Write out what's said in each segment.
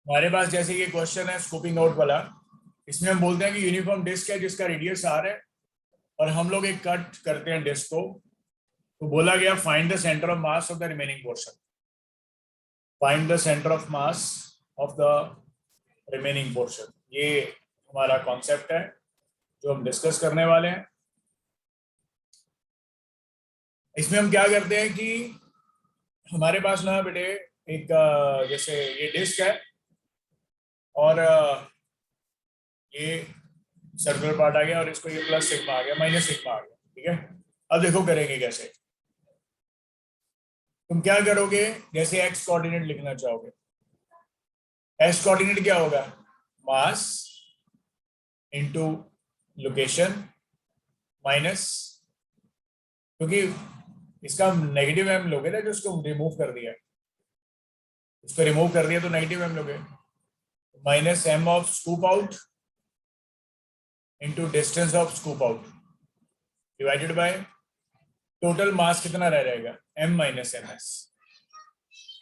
हमारे पास जैसे ये क्वेश्चन है स्कूपिंग आउट वाला, इसमें हम बोलते हैं कि यूनिफॉर्म डिस्क है जिसका रेडियस आर है और हम लोग एक कट करते हैं डिस्क को, तो बोला गया find the centre of mass of the remaining portion. Find the centre of mass of the remaining portion, ये हमारा कॉन्सेप्ट है जो हम डिस्कस करने वाले हैं। इसमें हम क्या करते हैं कि हमारे पास ना बेटे एक जैसे ये डिस्क है और ये सर्कुलर पार्ट आ गया और इसको ये प्लस सिग्मा आ गया, माइनस सिग्मा आ गया, ठीक है। अब देखो करेंगे कैसे। तुम क्या करोगे, जैसे एक्स कोऑर्डिनेट लिखना चाहोगे, एक्स कोऑर्डिनेट क्या होगा, मास इनटू लोकेशन माइनस, क्योंकि इसका नेगेटिव एम लोगे ना, जो उसको रिमूव कर दिया, उसको रिमूव कर दिया तो नेगेटिव एम लोगे, minus M of scoop out into distance of scoop out divided by total mass कितना रह जाएगा, M minus M S.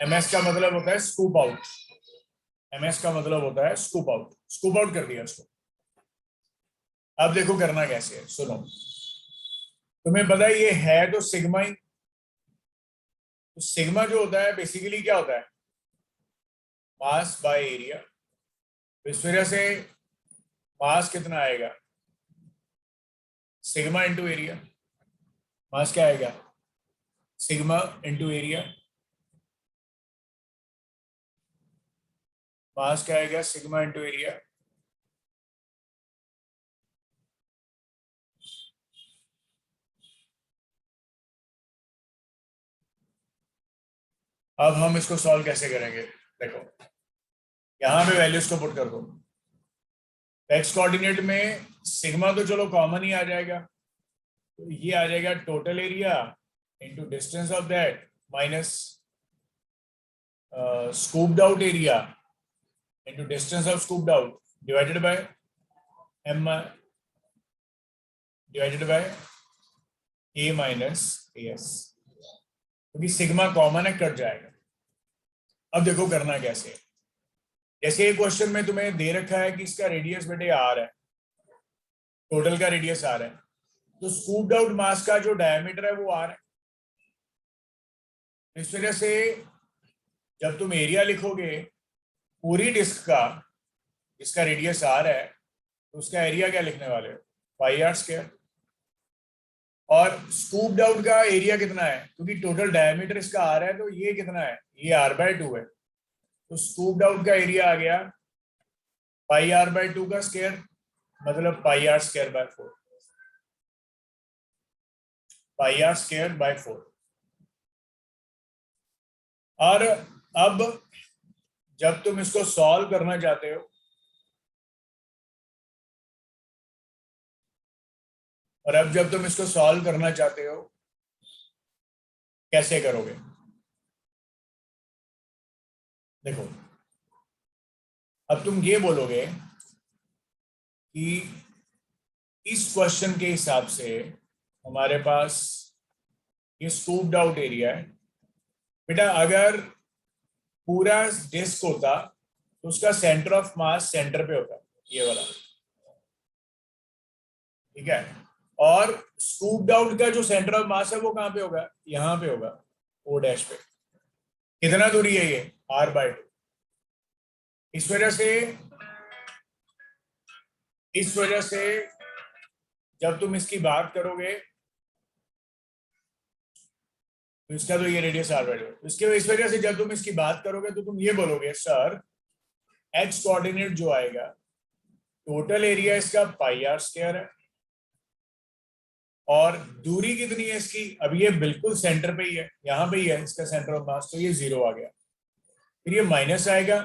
M S का मतलब होता है स्कूप आउट, एम एस का मतलब होता है स्कूप आउट, स्कूप आउट कर दिया उसको। अब देखो करना कैसे है, सुनो। तुम्हें पता है ये है तो सिग्मा ही, तो सिग्मा जो होता है बेसिकली क्या होता है, मास बाय एरिया। तो इस वजह से मास कितना आएगा, सिग्मा इंटू एरिया। मास क्या आएगा, सिग्मा इंटू एरिया। मास क्या आएगा, सिग्मा इंटू एरिया। अब हम इसको सॉल्व कैसे करेंगे, देखो यहां पे वैल्यूज को पुट कर दो। एक्स कोऑर्डिनेट में सिग्मा तो चलो कॉमन ही आ जाएगा, तो ये आ जाएगा total area into distance of that minus scooped out area into distance of scooped out divided by M divided by A minus A S, क्योंकि सिग्मा कॉमन है कट जाएगा। अब देखो करना कैसे है। जैसे एक क्वेश्चन में तुम्हें दे रखा है कि इसका रेडियस बेटे आर है, टोटल का रेडियस आर है, तो स्कूप्ड आउट मास का जो डायमीटर है वो आर है। इस वजह से जब तुम एरिया लिखोगे पूरी डिस्क का जिसका रेडियस आर है, तो उसका एरिया क्या लिखने वाले हो, पाई आर स्क्वायर। और स्कूप्ड आउट का एरिया कितना है, क्योंकि टोटल डायमीटर इसका आर है, तो ये कितना है, ये आर बाय 2 है, तो स्कूप्ड आउट का एरिया आ गया पाई आर बाय 2 का स्क्वायर, मतलब pi are square by 4, pi are square by 4। और अब जब तुम इसको सॉल्व करना चाहते हो, और अब जब तुम इसको सॉल्व करना चाहते हो कैसे करोगे, देखो अब तुम ये बोलोगे कि इस क्वेश्चन के हिसाब से हमारे पास ये स्कूप्ड आउट एरिया है। बेटा अगर पूरा डिस्क होता तो उसका सेंटर ऑफ मास सेंटर पे होता, ये वाला, ठीक है। और स्कूप्ड आउट का जो सेंटर ऑफ मास है वो कहां पे होगा, यहां पे होगा, ओ डैश पे। कितना दूरी है ये, आर बाय 2। इस वजह से इस वजह से जब तुम इसकी बात करोगे तो इसका तो ये रेडियस आर बाय 2, इसके इस वजह से जब तुम इसकी बात करोगे तो तुम ये बोलोगे सर एक्स कोऑर्डिनेट जो आएगा, टोटल एरिया इसका पाई आर स्क्वायर है और दूरी कितनी है इसकी, अब ये बिल्कुल सेंटर पे ही है, यहां पे ही है इसका सेंटर ऑफ मास, तो ये 0 आ गया। फिर ये माइनस आएगा,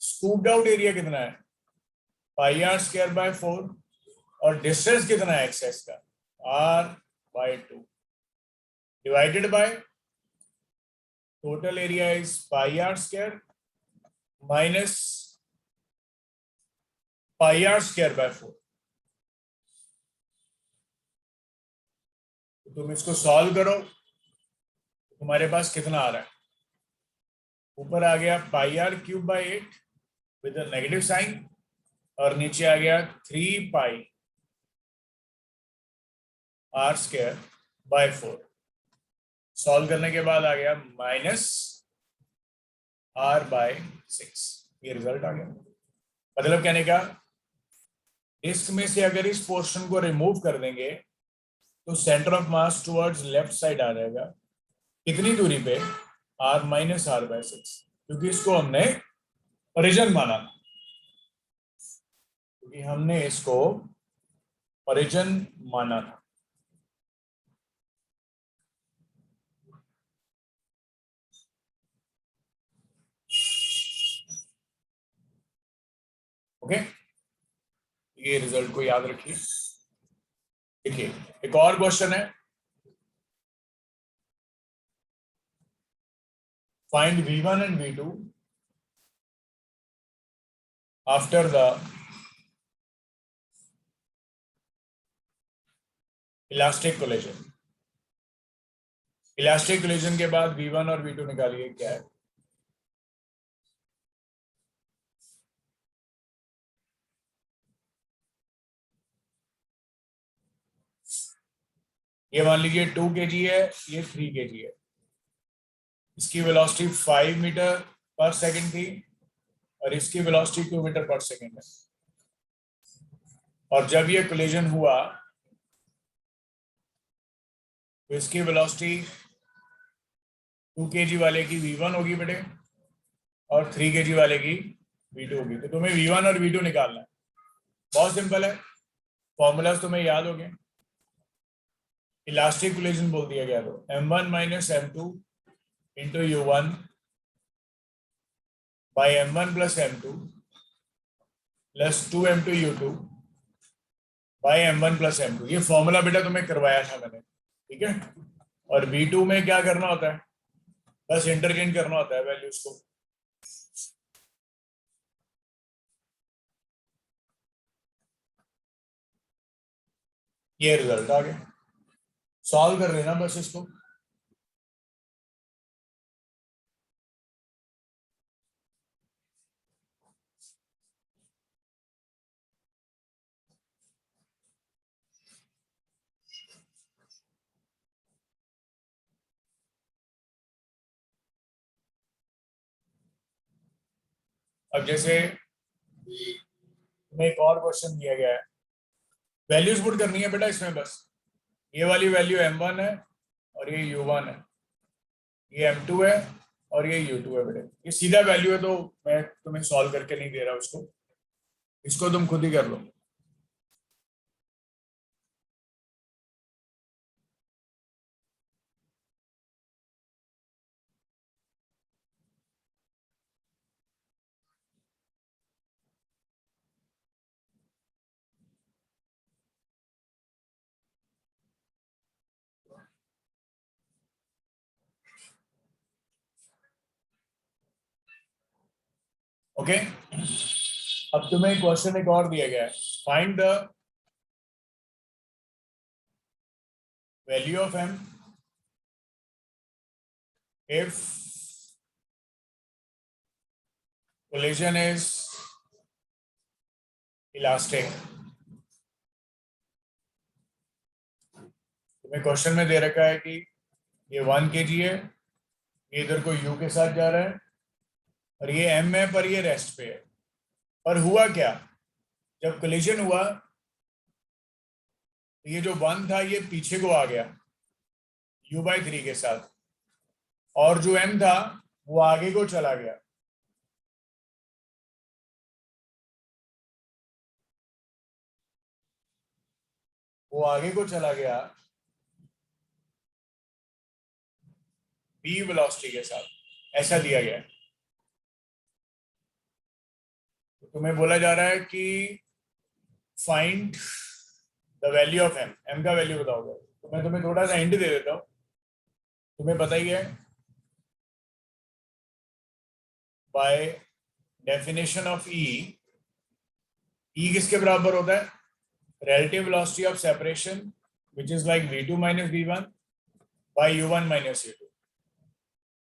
स्कूप्ड आउट एरिया कितना है, पाई आर स्क्वायर बाय 4, और डिस्टेंस कितना है एक्स एस का, R by 2 divided by total area is pi are square minus pi are square by 4। तो तुम इसको सॉल्व करो, तुम्हारे पास कितना आ रहा है, ऊपर आ गया pi r cube by 8 with negative sign, और नीचे आ गया 3 pi are square by 4। Solve करने के बाद आ गया माइनस r बाय 6। ये रिजल्ट आ गया। मतलब कहने का, डिस्क में से अगर इस पोर्शन को रिमूव कर देंगे तो centre of mass towards left side आ जाएगा। कितनी दूरी पे? r माइनस r बाय 6, क्योंकि इसको हमने ओरिजिन माना, क्योंकि हमने इसको ओरिजिन माना था। ओके, ये रिजल्ट को याद रखिए। देखिए, एक और क्वेश्चन है, find v1 and v2 after the elastic collision. Elastic collision के बाद v1 और v2 निकालिए, क्या है? ये मान लीजिए 2 kg है, ये 3 kg है। इसकी वेलोसिटी 5 मीटर पर सेकंड थी और इसकी वेलोसिटी 2 मीटर पर सेकंड है। और जब ये कोलिजन हुआ तो इसकी वेलोसिटी 2 kg वाले की v1 होगी बेटे, और 3 kg वाले की v2 होगी। तो तुम्हें v1 और v2 निकालना है। बहुत सिंपल है, फॉर्मूलाज तुम्हें याद हो गए। इलास्टिक कोलिजन बोल दिया गया तो m1 minus m2 into u1 by m1 plus m2 plus 2m2 u2 by m1 plus m2। ये फॉर्मूला बेटा तुम्हें करवाया था मैंने, ठीक है। और v2 में क्या करना होता है? बस इंटरचेंज करना होता है वैल्यूज को। ये रिजल्ट आ गया, सॉल्व कर लेना बस इसको। अब जैसे एक और क्वेश्चन दिया गया है, वैल्यूज पुट करनी है बेटा इसमें। बस ये वाली वैल्यू m1 है और ये u1 है, ये m2 है और ये u2 है बेटे। ये सीधा वैल्यू है, तो मैं तुम्हें सॉल्व करके नहीं दे रहा उसको, इसको तुम खुद ही कर लो। ओके, अब तुम्हें क्वेश्चन एक और दिया गया है, find the value of m if collision is elastic। तुम्हें क्वेश्चन में दे रखा है कि ये 1 kg है, ये इधर को u के साथ जा रहा है, और ये m है पर ये रेस्ट पे है। और हुआ क्या, जब कोलिजन हुआ तो ये जो 1 था ये पीछे को आ गया u/3 के साथ, और जो m था वो आगे को चला गया। वो आगे को चला गया v वेलोसिटी के साथ, ऐसा दिया गया है। तो तुम्हें बोला जा रहा है कि find the value of m का वैल्यू बताओगे। तो मैं तुम्हें थोड़ा सा हिंट दे देता हूँ, तुम्हें पता ही है बाय डेफिनेशन ऑफ e किसके बराबर होता है? relative velocity of separation, which is like v2 minus v1 by u1 minus u2।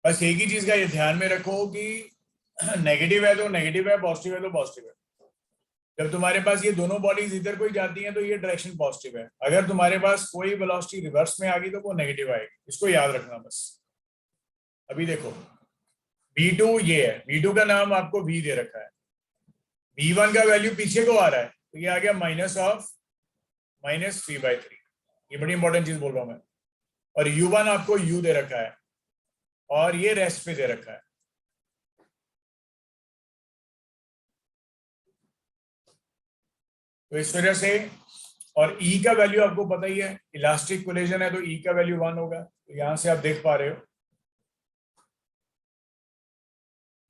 बस एक ही चीज का ये ध्यान में रखो कि नेगेटिव है तो नेगेटिव है, पॉजिटिव है तो पॉजिटिव है। जब तुम्हारे पास ये दोनों बॉडीज इधर कोई जाती हैं तो ये डायरेक्शन पॉजिटिव है। अगर तुम्हारे पास कोई वेलोसिटी रिवर्स में आ गई तो वो नेगेटिव आएगी, इसको याद रखना बस। अभी देखो v2 ये है, v2 का नाम आपको v दे रखा है, v1 का वैल्यू पीछे को आ रहा है तो ये आ गया -3/3। ये बड़ी इंपॉर्टेंट चीज बोल रहा हूं मैं। और u1 आपको u दे रखा है और ये रेस्ट पे दे रखा है। तो इस वजह से, और E का वैल्यू आपको पता ही है, इलास्टिक कोलिजन है तो E का वैल्यू 1 होगा। तो यहां से आप देख पा रहे हो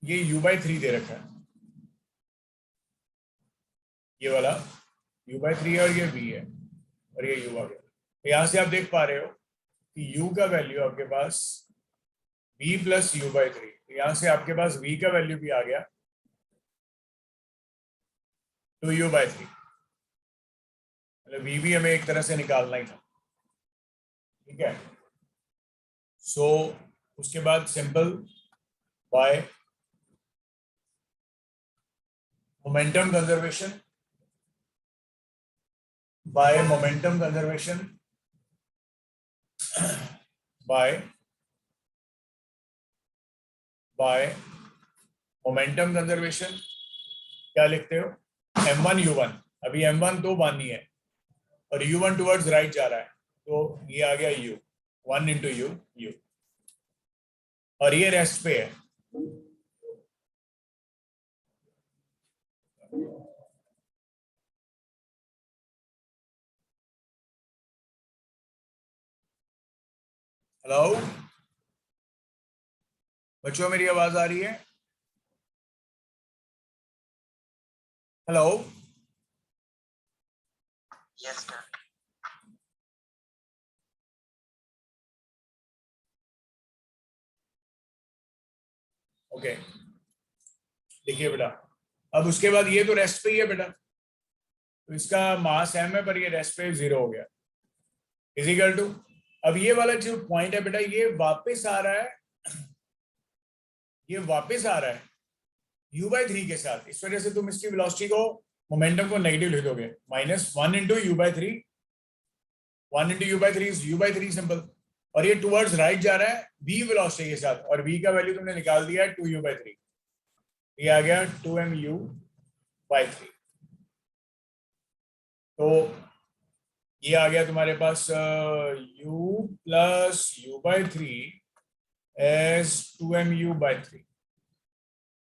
ये u/3 दे रखा है, ये वाला u/3 है और ये v है और ये u आ गया। तो यहां से आप देख पा रहे हो कि u का वैल्यू आपके पास v प्लस u/3। तो यहां से आपके पास v का वैल्यू भी आ गया 2u/3। मतलब v भी हमें एक तरह से निकालना ही था, ठीक है। सो उसके बाद simple by momentum conservation, by momentum conservation, by momentum conservation क्या लिखते हो, m1 u1। अभी m1 तो 1 ही है और u1 टुवर्ड्स राइट जा रहा है तो ये आ गया u, 1 इंटू u, और ये रेस्ट पे है। हेलो बच्चों, मेरी आवाज आ रही है? Hello, yes sir. ओके। देखिए बेटा, अब उसके बाद ये तो रेस्ट पे ही है बेटा, तो इसका मास m है पर ये रेस्ट पे 0 हो गया, इजिकल टू, अब ये वाला जो पॉइंट है बेटा ये वापस आ रहा है, ये वापस आ रहा है u/3 के साथ। इस वजह से तुम इसकी वेलोसिटी को, मोमेंटम को नेगेटिव लिख दोगे, -1 into u/3, 1 into u/3 is u/3 simple. और ये टुवर्ड्स राइट जा रहा है v वेलोसिटी के साथ, और v का वैल्यू तुमने निकाल दिया है 2u/3, ये आ गया 2mu/3। तो ये आ गया तुम्हारे पास u plus u/3 as 2mu/3।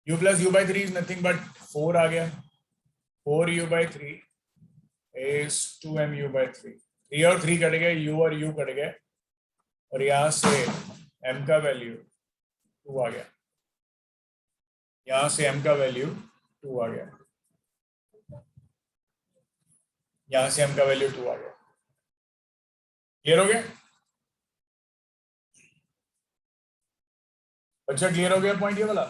u plus u/3 is nothing but 4 आ गया, 4u/3 इज 2mu/3। 3 और 3 कट गए, u और u कट गए, और यहां से m का वैल्यू 2 आ गया, यहां से m का वैल्यू 2 आ गया, यहां से m का वैल्यू 2 आ गया। क्लियर हो गया बच्चा? क्लियर हो गया पॉइंट ये वाला?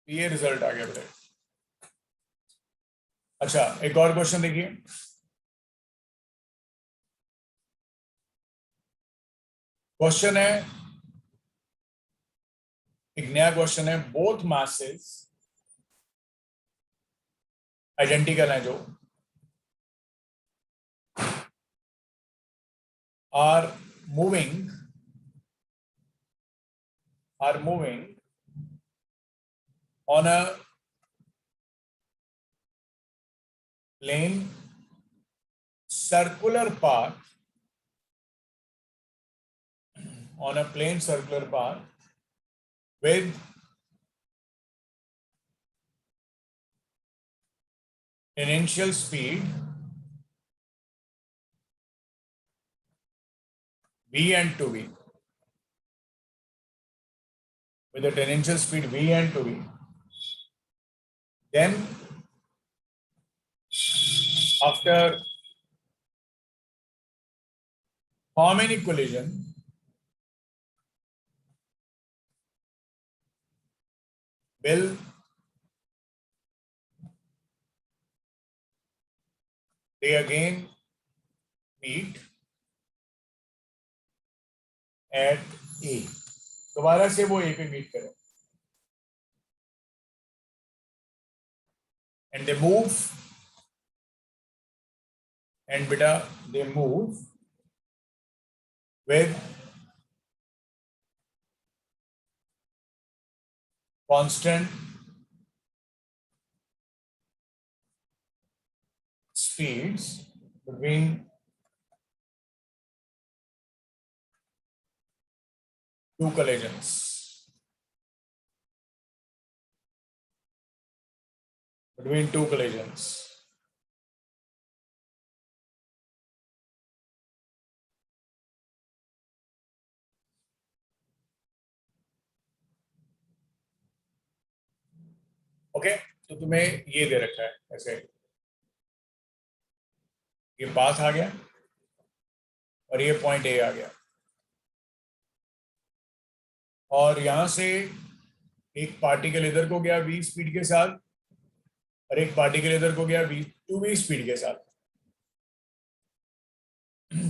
ये रिजल्ट आ गया बेटा। अच्छा, एक और क्वेश्चन देखिए, क्वेश्चन है, एक नया क्वेश्चन है, बोथ मासेस आइडेंटिकल है जो are moving on a plane circular path, on a plane circular path with tangential speed v and 2v, with a tangential speed v and 2v, then after forming collision will they again meet at a, दोबारा से वो ए पे meet करें, and they move, and बेटा they move with constant speeds between two collisions. Between two collisions. Okay, तो तुम्हें ये दे रखा है ऐसे, ये पाथ आ गया और ये पॉइंट ए आ गया, और यहां से एक पार्टिकल इधर को गया v स्पीड के साथ, और एक पार्टिकल इधर को गया v स्पीड के साथ।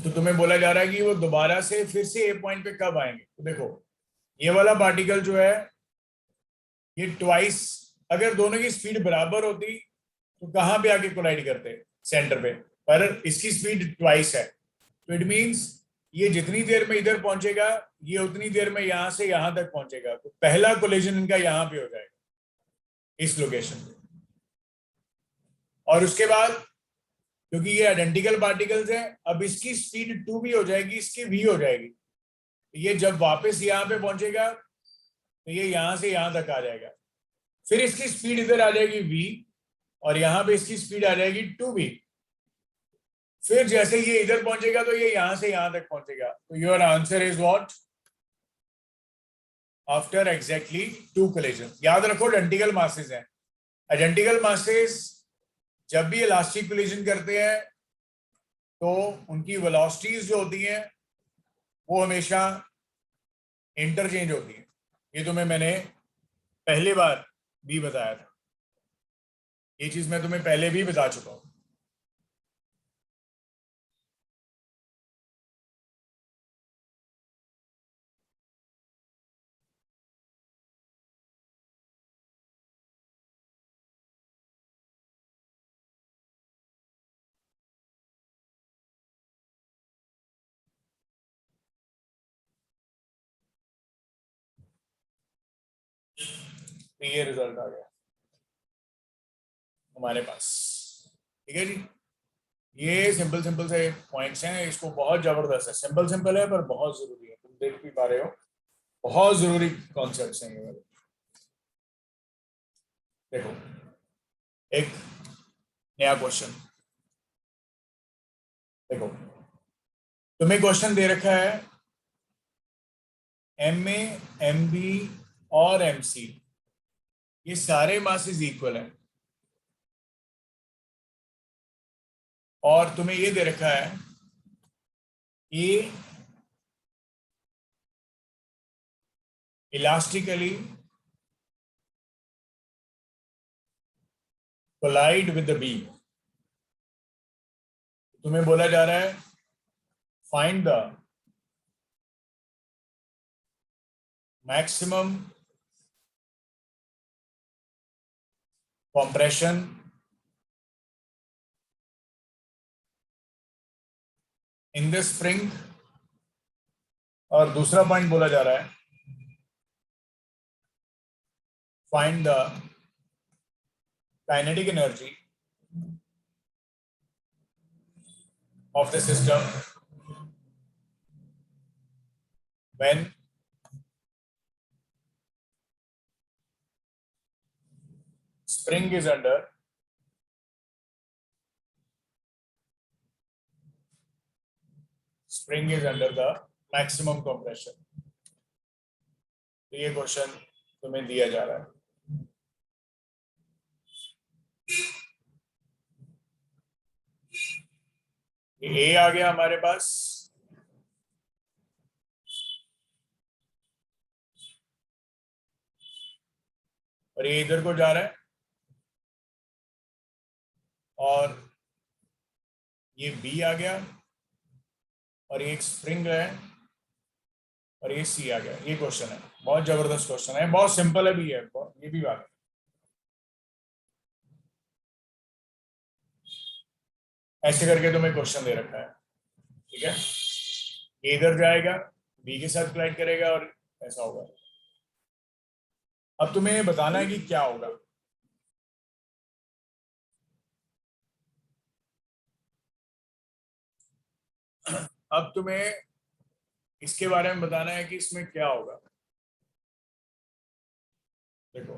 तो तुम्हें बोला जा रहा है कि वो दोबारा से फिर से ए पॉइंट पे कब आएंगे। तो देखो, ये वाला पार्टिकल जो है ये ट्वाइस, अगर दोनों की स्पीड बराबर होती तो कहां पे आके कोलाइड करते, सेंटर पे, पर इसकी स्पीड ट्वाइस है, तो इट मींस ये जितनी देर में इधर पहुंचेगा ये उतनी देर में यहां से यहां तक पहुंचेगा, तो पहला कोलिजन इनका यहां पे हो जाएगा इस लोकेशन पे। और उसके बाद क्योंकि ये आइडेंटिकल पार्टिकल्स हैं, अब इसकी स्पीड 2v हो जाएगी, इसकी v हो जाएगी, ये जब वापस यहां पे पहुंचेगा तो ये यहां से यहां तक आ जाएगा, फिर इसकी स्पीड इधर आ जाएगी v, और यहां पे इसकी स्पीड आ जाएगी 2v, फिर जैसे ये इधर पहुंचेगा तो ये यहां से यहां तक पहुंचेगा। तो your answer is what, after exactly 2 collision. याद रखो आइडेंटिकल मासेस हैं, आइडेंटिकल मासेस जब भी इलास्टिक कोलिजन करते हैं तो उनकी वेलोसिटीज जो होती हैं वो हमेशा इंटरचेंज होती है, ये तुम्हें मैंने पहली बार भी बताया था, ये चीज मैं तुम्हें पहले भी बता चुका हूं। तो ये रिजल्ट आ गया हमारे पास, ठीक है जी। ये सिंपल सिंपल से पॉइंट्स हैं, इसको बहुत जबरदस्त है, सिंपल सिंपल है पर बहुत जरूरी है, तुम देख भी पा रहे हो, बहुत जरूरी कॉन्सेप्ट्स हैं ये वाले। देखो एक नया क्वेश्चन, देखो तुम्हें क्वेश्चन दे रखा है एम ए, एम बी और एम सी, ये सारे मासेस इक्वल हैं, और तुम्हें ये दे रखा है ये elastically collide with the beam. तुम्हें बोला जा रहा है find the maximum compression in the spring, और दूसरा पॉइंट बोला जा रहा है find the kinetic energy of the system when spring is under the maximum compression। तो ये क्वेश्चन तुम्हें दिया जा रहा है, ये ए आ गया हमारे पास, और ये इधर को जा रहा है, और ये बी आ गया, और ये एक स्प्रिंग है और ये सी आ गया। ये क्वेश्चन है, बहुत जबरदस्त क्वेश्चन है, बहुत सिंपल है भी है, ये भी बात है। ऐसे करके तुम्हें क्वेश्चन दे रखा है, ठीक है। ये इधर जाएगा, बी के साथ कोलाइड करेगा और ऐसा होगा। अब तुम्हें बताना है कि क्या होगा। अब तुम्हें इसके बारे में बताना है कि इसमें क्या होगा। देखो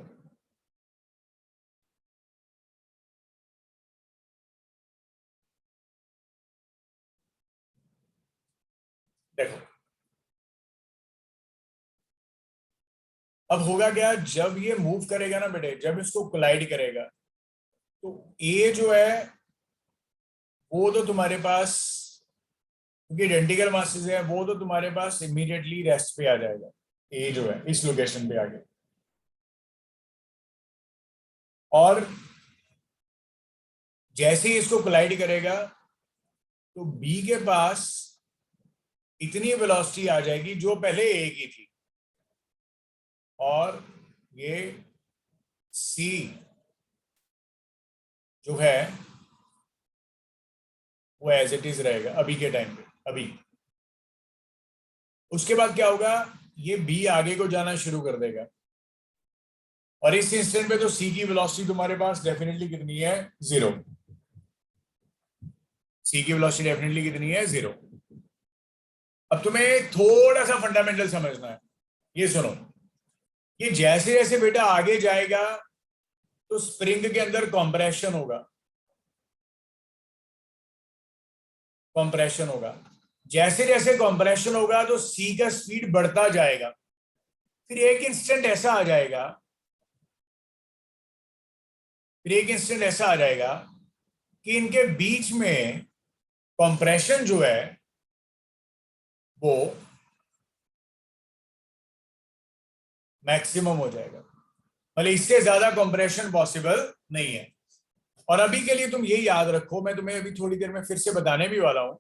देखो अब होगा क्या, जब ये मूव करेगा ना बेटे, जब इसको कोलाइड करेगा तो ए जो है वो तो तुम्हारे पास, क्योंकि आइडेंटिकल मासेस है, वो तो तुम्हारे पास इमीडिएटली रेस्ट पे आ जाएगा। ए जो है इस लोकेशन पे आगे, और जैसे ही इसको कोलाइड करेगा तो बी के पास इतनी वेलोसिटी आ जाएगी जो पहले ए की थी, और ये सी जो है वो एज इट इज रहेगा अभी के टाइम पे। अभी उसके बाद क्या होगा, ये बी आगे को जाना शुरू कर देगा, और इस इंस्टेंट पे तो सी की वेलोसिटी तुम्हारे पास डेफिनेटली कितनी है, 0। सी की वेलोसिटी डेफिनेटली कितनी है, 0। अब तुम्हें थोड़ा सा फंडामेंटल समझना है, ये सुनो। ये जैसे जैसे बेटा आगे जाएगा तो स्प्रिंग के अंदर कंप्रेशन होगा, कंप्रेशन होगा। जैसे जैसे कंप्रेशन होगा तो सी का स्पीड बढ़ता जाएगा। फिर एक इंस्टेंट ऐसा आ जाएगा, फिर एक इंस्टेंट ऐसा आ जाएगा कि इनके बीच में कंप्रेशन जो है वो मैक्सिमम हो जाएगा, मतलब इससे ज्यादा कंप्रेशन पॉसिबल नहीं है। और अभी के लिए तुम ये याद रखो, मैं तुम्हें अभी थोड़ी देर में फिर से बताने भी वाला हूं,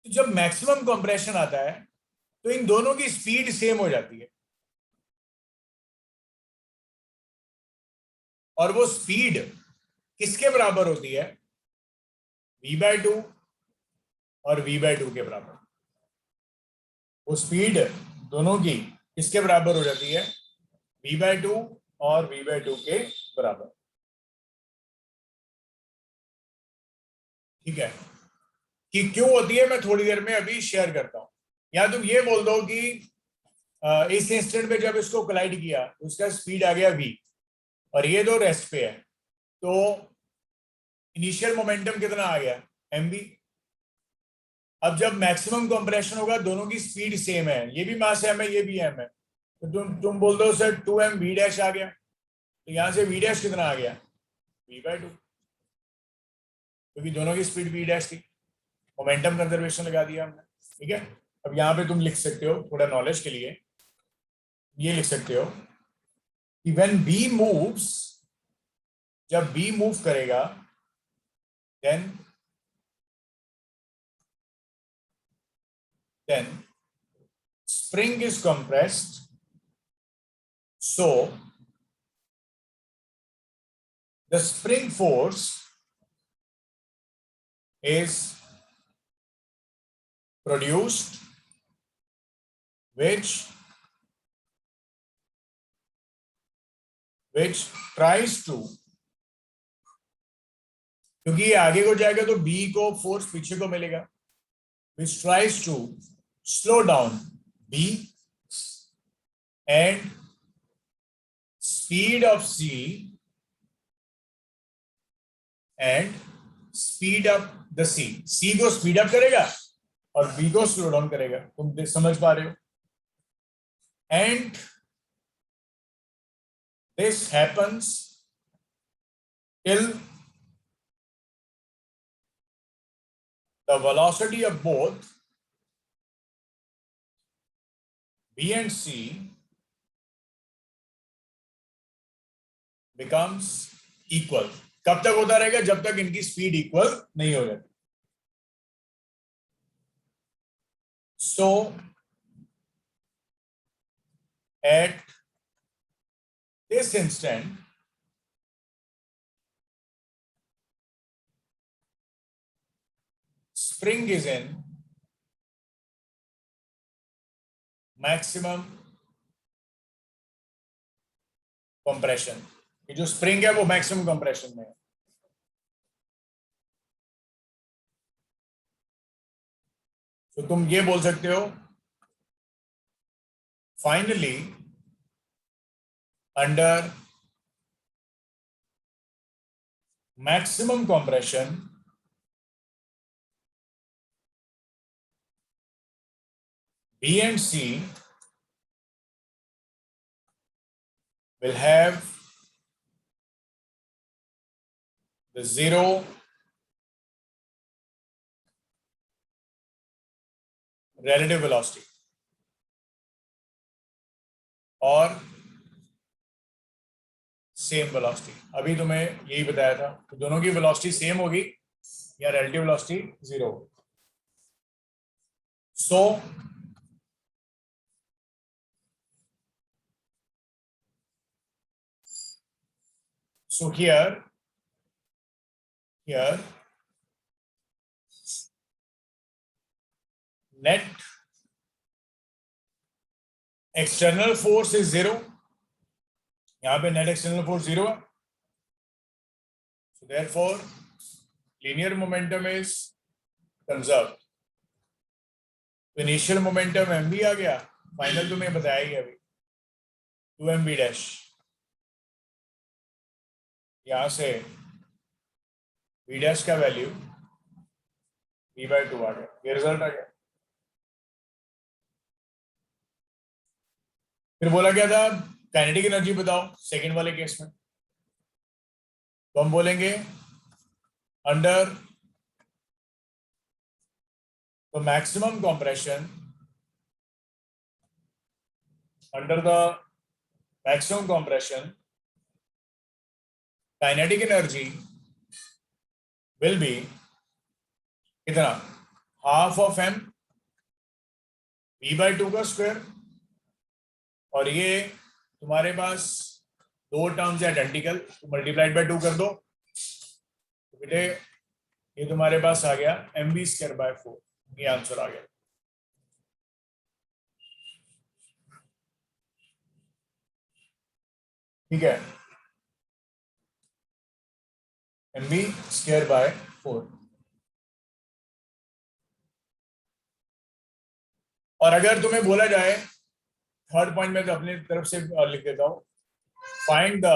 तो जब मैक्सिमम कंप्रेशन आता है तो इन दोनों की स्पीड सेम हो जाती है, और वो स्पीड किसके बराबर होती है, v/2 और v/2 के बराबर। वो स्पीड दोनों की किसके बराबर हो जाती है, v/2 और v/2 के बराबर, ठीक है। कि क्यों होती है मैं थोड़ी देर में अभी शेयर करता हूं। या तुम ये बोल दो कि इस इंस्टेंट पे जब इसको कोलाइड किया उसका स्पीड आ गया v, और ये दो रेस्ट पे है, तो इनिशियल मोमेंटम कितना आ गया, mv। अब जब मैक्सिमम कंप्रेशन होगा दोनों की स्पीड सेम है, ये भी मास m है ये भी m है, तो तुम बोल दो सर 2m v डैश आ गया, तो यहां से v डैश कितना आ गया, v/2, क्योंकि दोनों की स्पीड v डैश थी। मोमेंटम कंजर्वेशन लगा दिया हमने, ठीक है। अब यहाँ पे तुम लिख सकते हो थोड़ा नॉलेज के लिए, ये लिख सकते हो कि व्हेन b मूव्स, जब b मूव करेगा then spring is compressed, so the spring force is produced which tries to, क्योंकि ये आगे को जाएगा तो b को फोर्स पीछे को मिलेगा, which tries to slow down b and speed of c and speed up the c को स्पीड अप करेगा और b को स्लो डाउन करेगा। तुम समझ पा रहे हो। And this happens till the velocity of both b and c becomes equal। कब तक होता रहेगा, जब तक इनकी स्पीड इक्वल नहीं हो जाती। So at this instant, spring is in maximum compression. ये जो स्प्रिंग है वो मैक्सिमम कंप्रेशन में है. तो तुम ये बोल सकते हो finally under maximum compression B and C will have the zero relative velocity और सेम वेलोसिटी. अभी तुम्हें यही बताया था तो दोनों की वेलोसिटी सेम होगी या relative velocity zero. So here net external force is zero. यहाँ पे net external force zero है. So therefore linear momentum is conserved. तो इनिशियल मोमेंटम mv आ गया. फाइनल तुम्हें बताया ही अभी 2mv डैश. यहां से v डैश का वैल्यू v/2 आ गया. ये रिजल्ट आ गया. फिर बोला क्या था काइनेटिक एनर्जी बताओ सेकंड वाले केस में. तो हम बोलेंगे under the maximum compression kinetic energy will be कितना हाफ ऑफ m v/2 का स्क्वायर. और ये तुम्हारे पास दो टर्म्स आइडेंटिकल तो मल्टीप्लाइड बाय 2 कर दो तो बेटे ये तुम्हारे पास आ गया mv²/4. ये आंसर आ गया. ठीक है mv²/4. और अगर तुम्हें बोला जाए थर्ड पॉइंट में तो अपनी तरफ से लिख देता हूं फाइंड द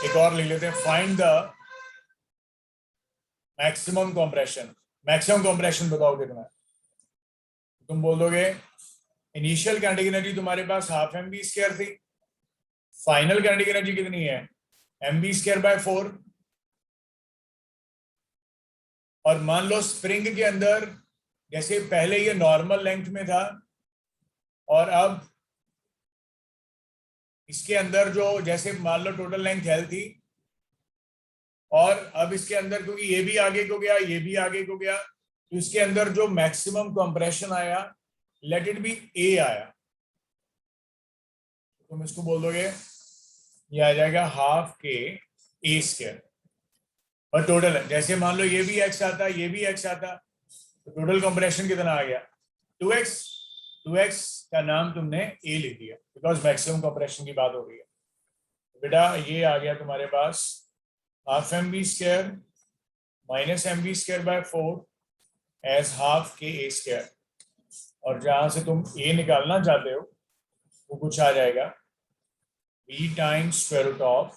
एक और लिख लेते हैं find the maximum compression. Maximum compression बताओ कितना है. तुम बोल दोगे इनिशियल काइनेटिक एनर्जी तुम्हारे पास हाफ mv² थी. फाइनल काइनेटिक एनर्जी कितनी है mv²/4. और मान लो स्प्रिंग के अंदर जैसे पहले ये नॉर्मल लेंथ में था और अब इसके अंदर जो जैसे मान लो टोटल लेंथ L थी और अब इसके अंदर क्योंकि ये भी आगे को गया ये भी आगे को गया तो इसके अंदर जो मैक्सिमम कंप्रेशन आया लेट इट बी A आया. तुम इसको बोल दोगे ये आ जाएगा हाफ के A². और टोटल है जैसे मान लो ये भी x आता ये भी x आता तो टोटल कंप्रेशन कितना आ गया 2x. 2x का नाम तुमने A लिख दिया बिकॉज मैक्सिमम कंप्रेशन की बात हो रही है. बेटा ये आ गया तुम्हारे पास half mv² minus mv²/4 as half के A². और जहां से तुम A निकालना चाहते हो वो कुछ आ जाएगा b times square root of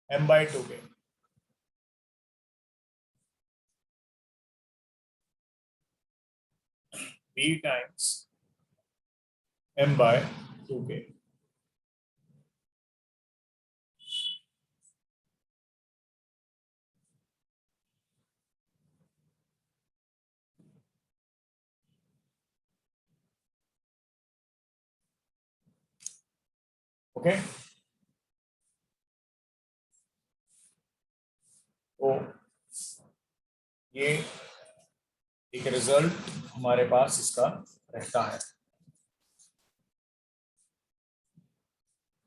m/2 K. b times m/2 के. ओके तो ये एक रिजल्ट हमारे पास इसका रहता है।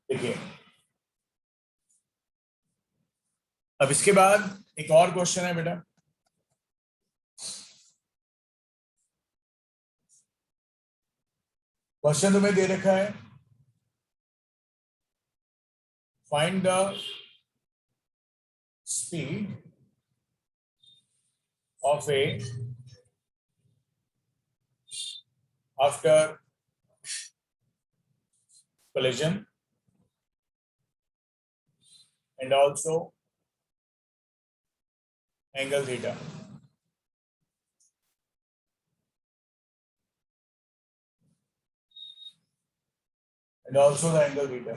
देखिए अब इसके बाद एक और क्वेश्चन है बेटा, क्वेश्चन तुम्हें दे रखा है, find the speed of A after collision and also angle theta. And also the angle theta.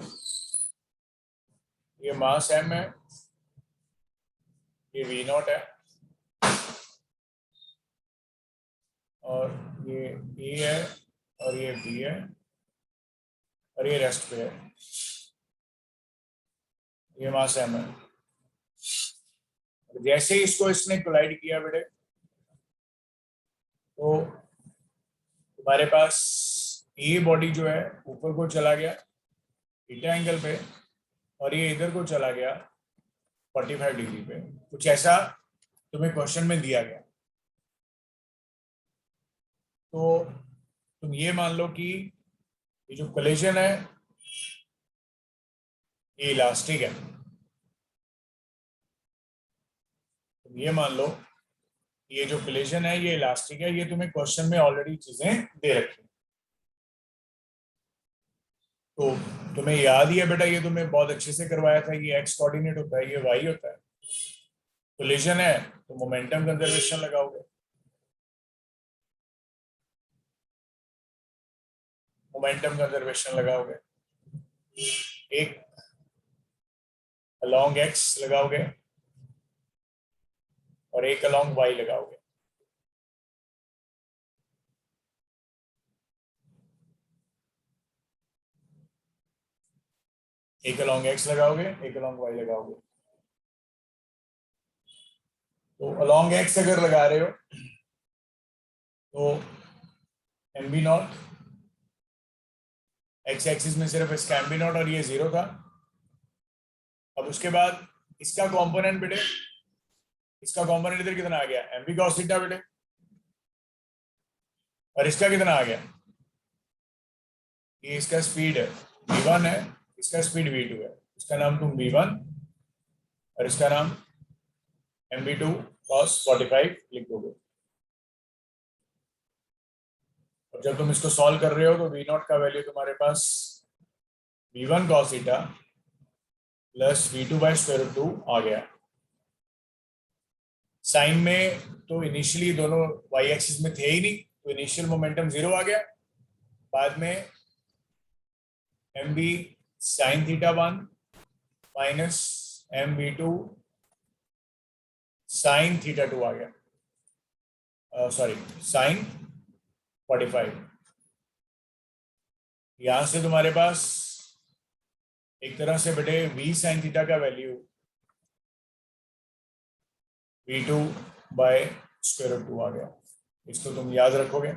ये मास m है, ये v नॉट है, और ये e है, और ये b है, और ये रेस्ट पे है। ये मास m है। जैसे इसको इसने कोलाइड किया बेटे, तो तुम्हारे पास ये बॉडी जो है ऊपर को चला गया थीटा एंगल पे, और ये इधर को चला गया 45 डिग्री पे। कुछ ऐसा तुम्हें क्वेश्चन में दिया गया, तो तुम ये मान लो कि ये जो कोलिजन है ये इलास्टिक है। तुम ये मान लो ये जो कोलिजन है ये इलास्टिक है, ये तुम्हें क्वेश्चन में ऑलरेडी चीजें दे रखी हैं। तो तुम्हें याद ही है बेटा, ये तुम्हें बहुत अच्छे से करवाया था, ये एक्स कोऑर्डिनेट होता है, ये वाई होता है। कोलिजन है तो मोमेंटम कंजर्वेशन लगाओगे, मोमेंटम कंजर्वेशन लगाओगे, एक अलोंग एक्स लगाओगे और एक अलोंग वाई लगाओगे। एक अलोंग एक्स लगाओगे, एक अलोंग वाई लगाओगे। तो अलोंग एक्स अगर लगा रहे हो तो M B not, X axis में सिर्फ इसका एम बी नॉट और ये 0 था। अब उसके बाद इसका कंपोनेंट बेटे, इसका कंपोनेंट इधर कितना आ गया, एम बी कॉस थीटा बेटे, और इसका कितना आ गया, ये इसका स्पीड है v1 है, इसका स्पीड v2 है, इसका नाम तुम v1 और इसका नाम mv2 cos 45 लिख दोगे। और जब तुम इसको सॉल्व कर रहे हो तो v नॉट का वैल्यू तुम्हारे पास v1 cos theta plus v2 by square root 2 आ गया। साइन में तो इनिशियली दोनों y एक्सिस में थे ही नहीं, तो इनिशियल मोमेंटम 0 आ गया। बाद में M B sine theta 1 minus M B 2 sine theta 2 आ गया, सॉरी साइन 45। यहां से तुम्हारे पास एक तरह से बेटे v साइन थीटा का value v2 by square root 2 आ गया। इसको तुम याद रखोगे।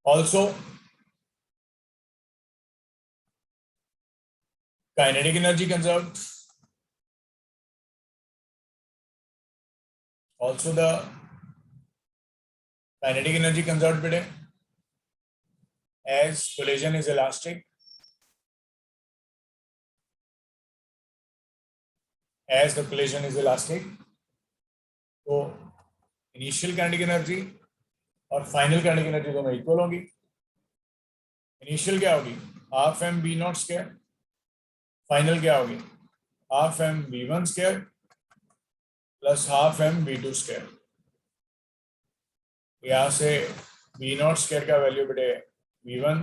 Also kinetic energy conserved, also the kinetic energy conserved beta as collision is elastic, as the collision is elastic, तो इनिशियल काइनेटिक एनर्जी और फाइनल काइनेटिक एनर्जी दोनों इक्वल होगी। इनिशियल क्या होगी, half M B naught square, final क्या होगी, half M B one square plus half M B two square. यहाँ से बी नॉट स्क्वायर का वैल्यू बेटे B one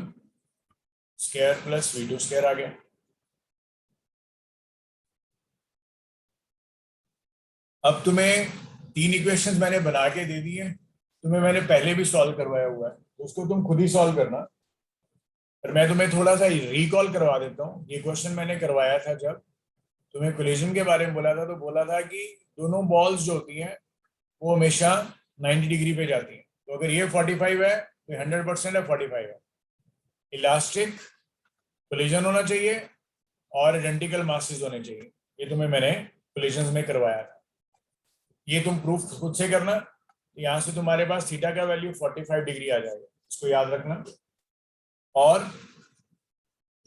square plus B two square आ गया। अब तुम्हें 3 इक्वेशंस मैंने बना के दे दी हैं, तुम्हें मैंने पहले भी सॉल्व करवाया हुआ है, उसको तुम खुद ही सॉल्व करना। पर मैं तुम्हें थोड़ा सा रिकॉल करवा देता हूँ। ये क्वेश्चन मैंने करवाया था जब तुम्हें कोलिजन के बारे में बोला था, तो बोला था कि दोनों बॉल्स जो होती हैं वो हमेशा 90 डिग्री पे जाती है। तो अगर ये 45 है तो 100% है 45 है। इलास्टिक कोलिजन होना चाहिए और आइडेंटिकल मासेस होने चाहिए। ये तुम्हें मैंने कोलिजन्स में करवाया था। ये तुम प्रूफ खुद से करना। यहाँ से तुम्हारे पास थीटा का वैल्यू 45 डिग्री आ जाएगा, इसको याद रखना। और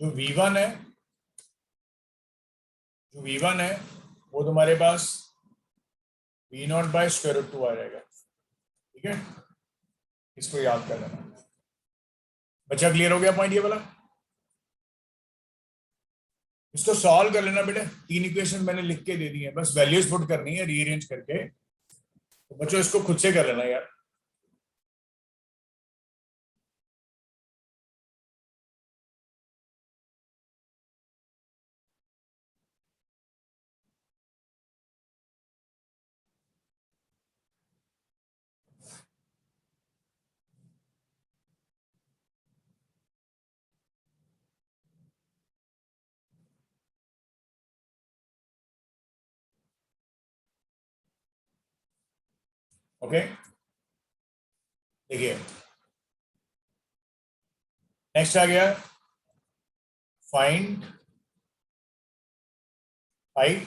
जो V1 है, वो तुम्हारे पास V0/√2 आ जाएगा। ठीक है, इसको याद कर लेना। बच्चा क्लियर हो गया पॉइंट ये वाला? इसको सॉल्व कर लेना बेटे। 3 इक्वेशन मैंने लिख के दे दी है, बस वैल्यूज पुट करनी है रीअरेंज करके। तो बच्चों इसको खुद से कर लेना यार। ओके, देखिए नेक्स्ट आ गया find height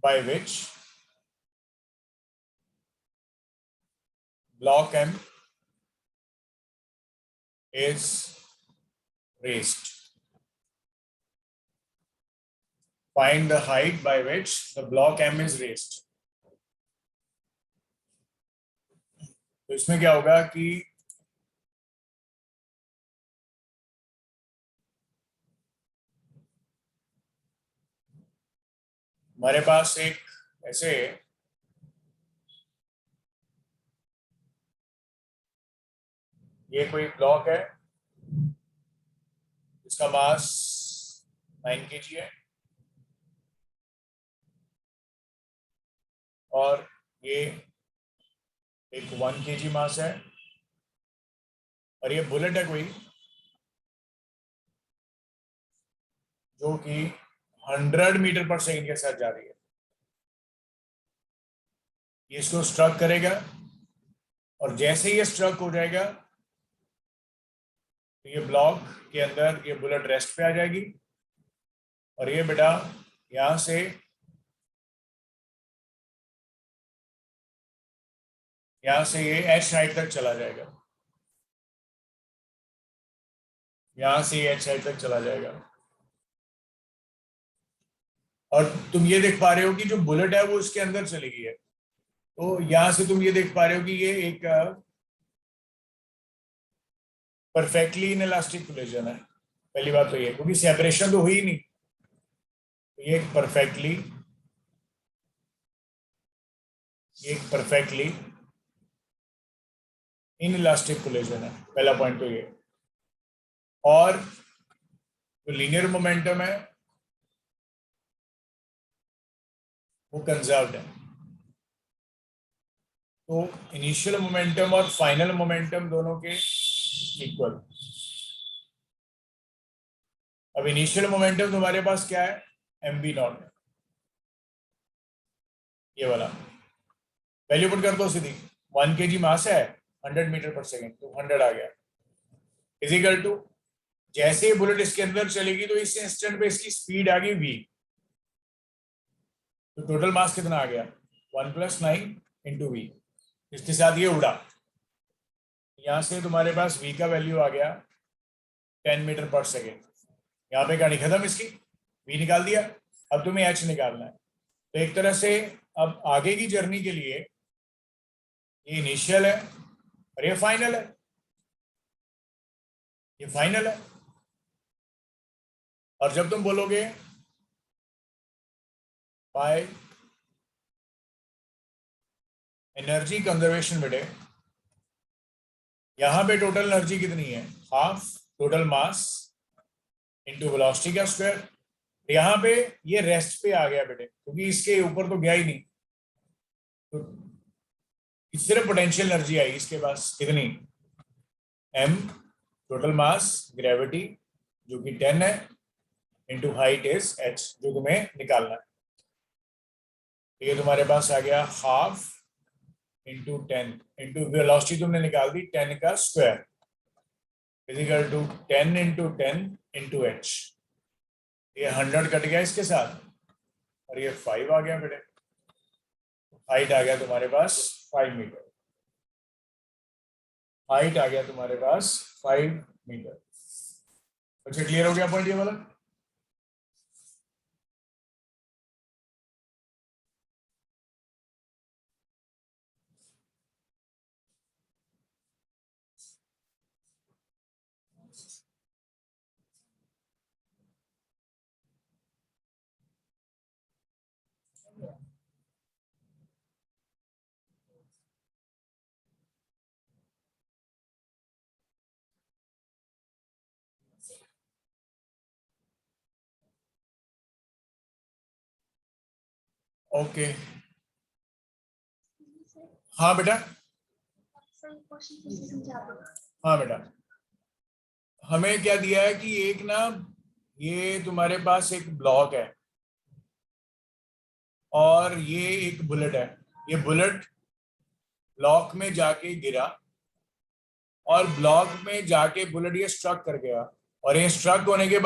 by which block M is raised. Find the height by which the block M is raised. तो इसमें क्या होगा कि हमारे पास एक ऐसे ये कोई ब्लॉक है जिसका मास 9 kg है और ये एक 1 kg मास है और ये बुलेट है कोई जो कि 100 मीटर पर सेकंड के साथ जा रही है। ये इसको स्ट्रक करेगा और जैसे ही ये स्ट्रक हो जाएगा तो ये ब्लॉक के अंदर ये बुलेट रेस्ट पे आ जाएगी और ये बेटा यहां से ये एच हाइट तक चला जाएगा। यहां से ये एच हाइट तक चला जाएगा और तुम ये देख पा रहे हो कि जो बुलेट है वो इसके अंदर चली गई है। तो यहां से तुम ये देख पा रहे हो कि ये एक परफेक्टली इनइलास्टिक कोलिजन है। पहली बात तो ये, क्योंकि सेपरेशन तो हुई नहीं, तो ये एक परफेक्टली इनइलास्टिक कोलिजन है। पहला पॉइंट तो ये। और जो लीनियर मोमेंटम है वो कंजर्व्ड है। तो इनिशियल मोमेंटम और फाइनल मोमेंटम दोनों के इक्वल। अब इनिशियल मोमेंटम तुम्हारे पास क्या है? mv0 है, ये वाला वैल्यू पुट कर दो सीधी। 1 kg मास है, 100 मीटर पर सेकेंड, तो 100 आ गया इजिकल टू जैसे ही बुलेट इसके अंदर चलेगी तो इस इंस्टेंट पे इसकी स्पीड आ गई v। तो टोटल मास कितना आ गया? 1 + 9 × v। इसके साथ ये उड़ा, यहां से तुम्हारे पास v का वैल्यू आ गया 10 मीटर पर सेकेंड। यहाँ पे कहानी खत्म इसकी, v निकाल दिया। अब तुम्हें h निकालना है। तो एक तरह से अब आगे की जर्नी के लिए ये इनिशियल है और ये फाइनल है। ये फाइनल है और जब तुम बोलोगे बाय एनर्जी कंजर्वेशन बेटे, यहां पे टोटल एनर्जी कितनी है? Half total mass into velocity का स्क्वायर। यहां पे ये रेस्ट पे आ गया बेटे, क्योंकि इसके ऊपर तो गया ही नहीं, तो सिर्फ पोटेंशियल एनर्जी आई इसके पास कितनी? m टोटल मास ग्रेविटी जो कि 10 है इंटू हाइट इज h, जो तुम्हें निकालना है। ये तुम्हारे पास आ गया हाफ इंटू 10 इंटू वेलोसिटी तुमने निकाल दी 10 का square is equal to 10 into 10 into H. ये 100 कट गया इसके साथ और ये 5 आ गया बेटे। हाइट आ गया तुम्हारे पास 5 मीटर। हाइट आ गया तुम्हारे पास 5 मीटर। अच्छा क्लियर हो गया पॉइंट ये वाला? ओके हाँ बेटा। हाँ बेटा, हमें क्या दिया है कि एक ना ये तुम्हारे पास एक ब्लॉक है और ये एक बुलेट है। ये बुलेट ब्लॉक में जाके गिरा और ब्लॉक में जाके बुलेट ये स्ट्रक कर गया और ये स्ट्रक होने के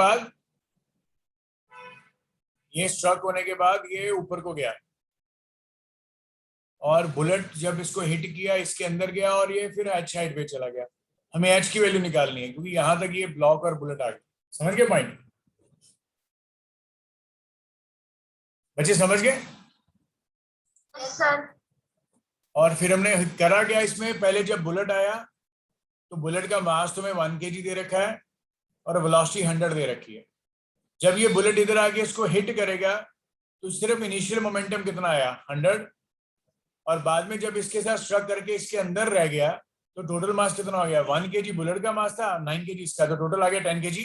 बाद ये ऊपर को गया और बुलेट जब इसको हिट किया इसके अंदर गया और ये फिर एच साइड पे चला गया। हमें एच की वैल्यू निकालनी है क्योंकि यहां तक ये ब्लॉक और बुलेट आ गए। समझ गए पॉइंट बच्चे? समझ गए? सर और फिर हमने करा क्या इसमें, पहले जब बुलेट आया तो बुलेट का मास तुम्हें 1 kg दे रखा है और वेलोसिटी 100 दे रखी है। जब ये बुलेट इधर आके इसको हिट करेगा तो सिर्फ इनिशियल मोमेंटम कितना आया 100 और बाद में जब इसके साथ स्ट्रक करके इसके अंदर रह गया तो टोटल मास कितना हो गया 1 kg बुलेट का मास था 9 kg इसका, तो टोटल आ गया 10 kg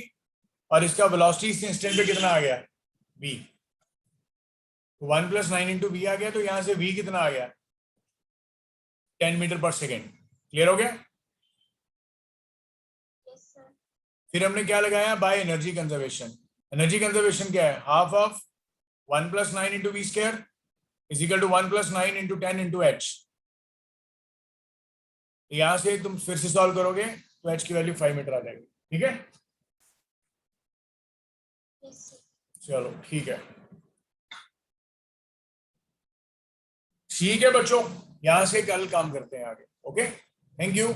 और इसका वेलोसिटी इस इंस्टेंट पे कितना आ गया v। 1 + 9 × v आ गया तो यहां से v कितना आ गया 10 मीटर पर सेकेंड। क्लियर हो गया? फिर हमने क्या लगाया by energy conservation. Energy conservation क्या है, half of 1 + 9 × v square is equal to 1 + 9 × 10 × h। यहां से तुम फिर से सॉल्व करोगे तो h की वैल्यू 5 मीटर आ जाएगी। ठीक है, चलो ठीक है। ठीक है बच्चों, यहां से कल काम करते हैं आगे। Okay, thank you.